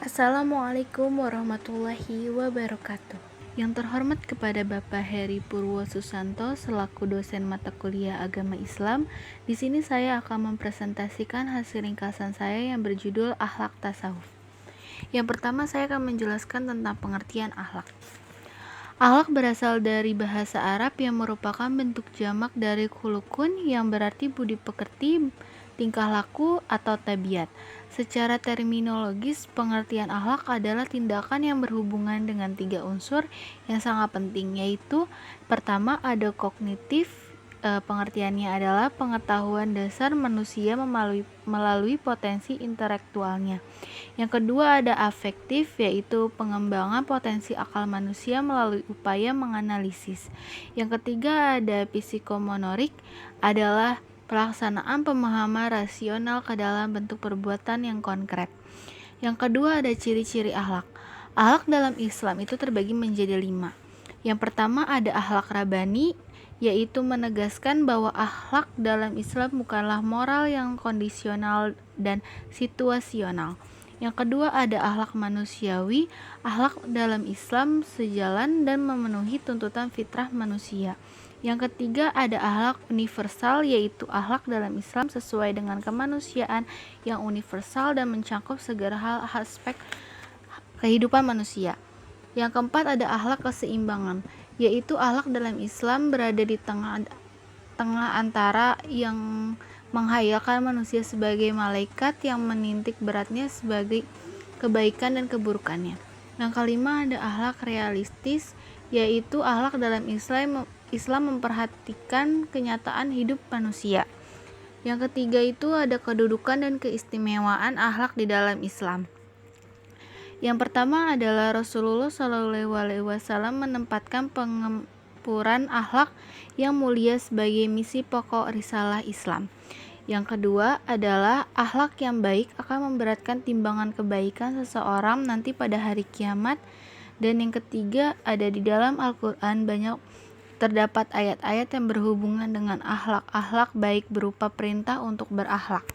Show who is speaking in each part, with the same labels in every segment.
Speaker 1: Assalamualaikum warahmatullahi wabarakatuh. Yang terhormat kepada Bapak Heri Purwo Susanto selaku dosen mata kuliah Agama Islam. Di sini saya akan mempresentasikan hasil ringkasan saya yang berjudul Akhlak Tasawuf. Yang pertama saya akan menjelaskan tentang pengertian akhlak. Akhlak berasal dari bahasa Arab yang merupakan bentuk jamak dari khulukun yang berarti budi pekerti, tingkah laku, atau tabiat. Secara terminologis, pengertian akhlak adalah tindakan yang berhubungan dengan 3 unsur yang sangat penting, yaitu pertama ada kognitif. Pengertiannya adalah pengetahuan dasar manusia melalui potensi intelektualnya. Yang kedua ada afektif, yaitu pengembangan potensi akal manusia melalui upaya menganalisis. Yang ketiga ada psikomotorik, adalah pelaksanaan pemahaman rasional ke dalam bentuk perbuatan yang konkret. Yang kedua ada ciri-ciri akhlak. Akhlak dalam Islam itu terbagi menjadi 5. Yang pertama ada akhlak rabani, yaitu menegaskan bahwa akhlak dalam Islam bukanlah moral yang kondisional dan situasional. Yang kedua ada akhlak manusiawi. Akhlak dalam Islam sejalan dan memenuhi tuntutan fitrah manusia. Yang ketiga ada akhlak universal, yaitu akhlak dalam Islam sesuai dengan kemanusiaan yang universal dan mencakup segala hal aspek kehidupan manusia. Yang keempat ada akhlak keseimbangan, yaitu akhlak dalam Islam berada di tengah antara yang menghayalkan manusia sebagai malaikat yang menintik beratnya sebagai kebaikan dan keburukannya. Yang kelima ada akhlak realistis, yaitu akhlak dalam Islam memperhatikan kenyataan hidup manusia. Yang ketiga itu ada kedudukan dan keistimewaan akhlak di dalam Islam. Yang pertama adalah Rasulullah SAW menempatkan pengempuran akhlak yang mulia sebagai misi pokok risalah Islam. Yang kedua adalah akhlak yang baik akan memberatkan timbangan kebaikan seseorang nanti pada hari kiamat. Dan yang ketiga ada di dalam Al-Quran banyak terdapat ayat-ayat yang berhubungan dengan akhlak baik berupa perintah untuk berakhlak.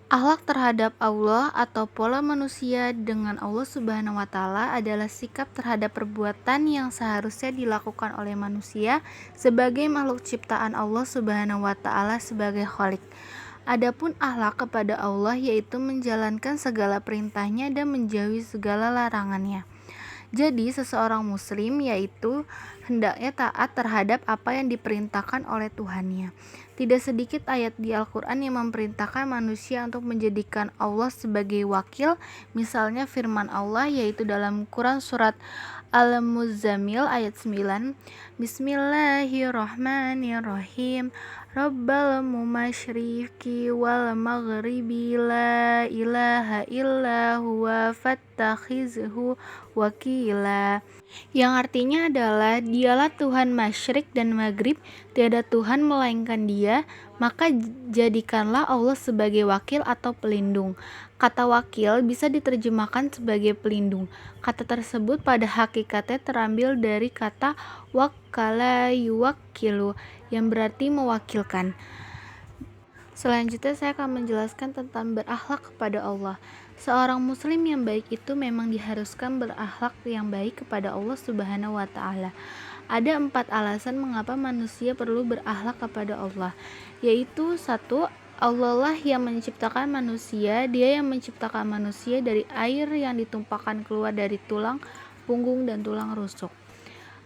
Speaker 1: Akhlak terhadap Allah atau pola manusia dengan Allah Subhanahu wa Ta'ala adalah sikap terhadap perbuatan yang seharusnya dilakukan oleh manusia sebagai makhluk ciptaan Allah Subhanahu wa Ta'ala sebagai Khalik. Adapun akhlak kepada Allah yaitu menjalankan segala perintahnya dan menjauhi segala larangannya. Jadi seseorang muslim yaitu hendaknya taat terhadap apa yang diperintahkan oleh Tuhannya. Tidak sedikit ayat di Al-Quran yang memerintahkan manusia untuk menjadikan Allah sebagai wakil. Misalnya firman Allah yaitu dalam Quran surat Al-Muzammil ayat 9. Bismillahirrahmanirrahim. Rabbal mumasyriqi wal maghribi la ilaha illa huwa fattakhizhu wakila. Yang artinya adalah dialah Tuhan masyrik dan maghrib, tiada Tuhan melainkan dia, maka jadikanlah Allah sebagai wakil atau pelindung. Kata wakil bisa diterjemahkan sebagai pelindung. Kata tersebut pada hakikatnya terambil dari kata wakkala yuwakkilu yang berarti mewakilkan. Selanjutnya saya akan menjelaskan tentang berakhlak kepada Allah. Seorang muslim yang baik itu memang diharuskan berakhlak yang baik kepada Allah Subhanahu wa Ta'ala. Ada 4 alasan mengapa manusia perlu berakhlak kepada Allah, yaitu 1. Allah lah yang menciptakan manusia. Dia yang menciptakan manusia dari air yang ditumpahkan keluar dari tulang punggung dan tulang rusuk.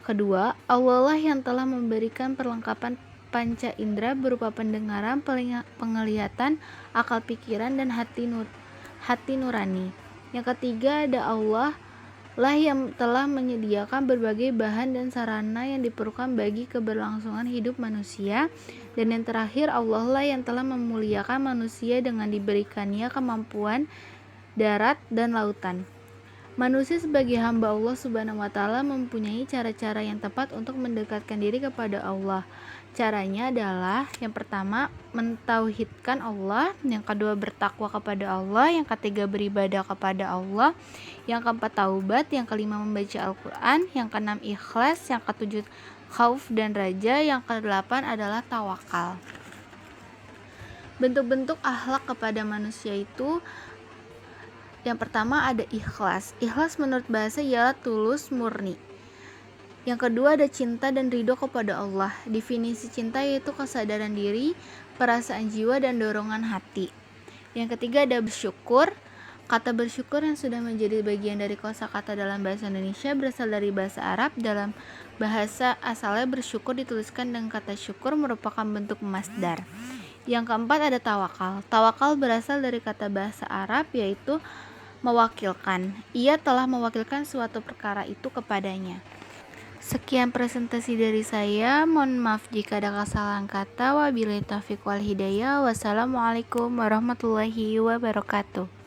Speaker 1: Kedua, Allah lah yang telah memberikan perlengkapan panca indera berupa pendengaran, penglihatan, akal pikiran, dan hati nurani. Yang ketiga ada Allah lah yang telah menyediakan berbagai bahan dan sarana yang diperlukan bagi keberlangsungan hidup manusia. Dan yang terakhir Allah lah yang telah memuliakan manusia dengan diberikannya kemampuan darat dan lautan. Manusia sebagai hamba Allah Subhanahu wa Ta'ala mempunyai cara-cara yang tepat untuk mendekatkan diri kepada Allah. Caranya adalah yang pertama mentauhidkan Allah, yang kedua bertakwa kepada Allah, yang ketiga beribadah kepada Allah, yang keempat taubat, yang kelima membaca Al-Quran, yang keenam ikhlas, yang ketujuh khauf dan raja, yang kedelapan adalah tawakal. Bentuk-bentuk akhlak kepada manusia itu Yang pertama ada ikhlas. Ikhlas menurut bahasa ialah tulus, murni. Yang kedua ada cinta dan ridho kepada Allah. Definisi cinta yaitu kesadaran diri, perasaan jiwa, dan dorongan hati. Yang ketiga ada bersyukur. Kata bersyukur yang sudah menjadi bagian dari kosakata dalam bahasa Indonesia berasal dari bahasa Arab. Dalam bahasa asalnya bersyukur dituliskan dengan kata syukur merupakan bentuk masdar. Yang keempat ada tawakal. Tawakal berasal dari kata bahasa Arab yaitu mewakilkan. Ia telah mewakilkan suatu perkara itu kepadanya. Sekian presentasi dari saya. Mohon maaf jika ada kesalahan kata. Wabillahi taufiq wal hidayah. Wassalamualaikum warahmatullahi wabarakatuh.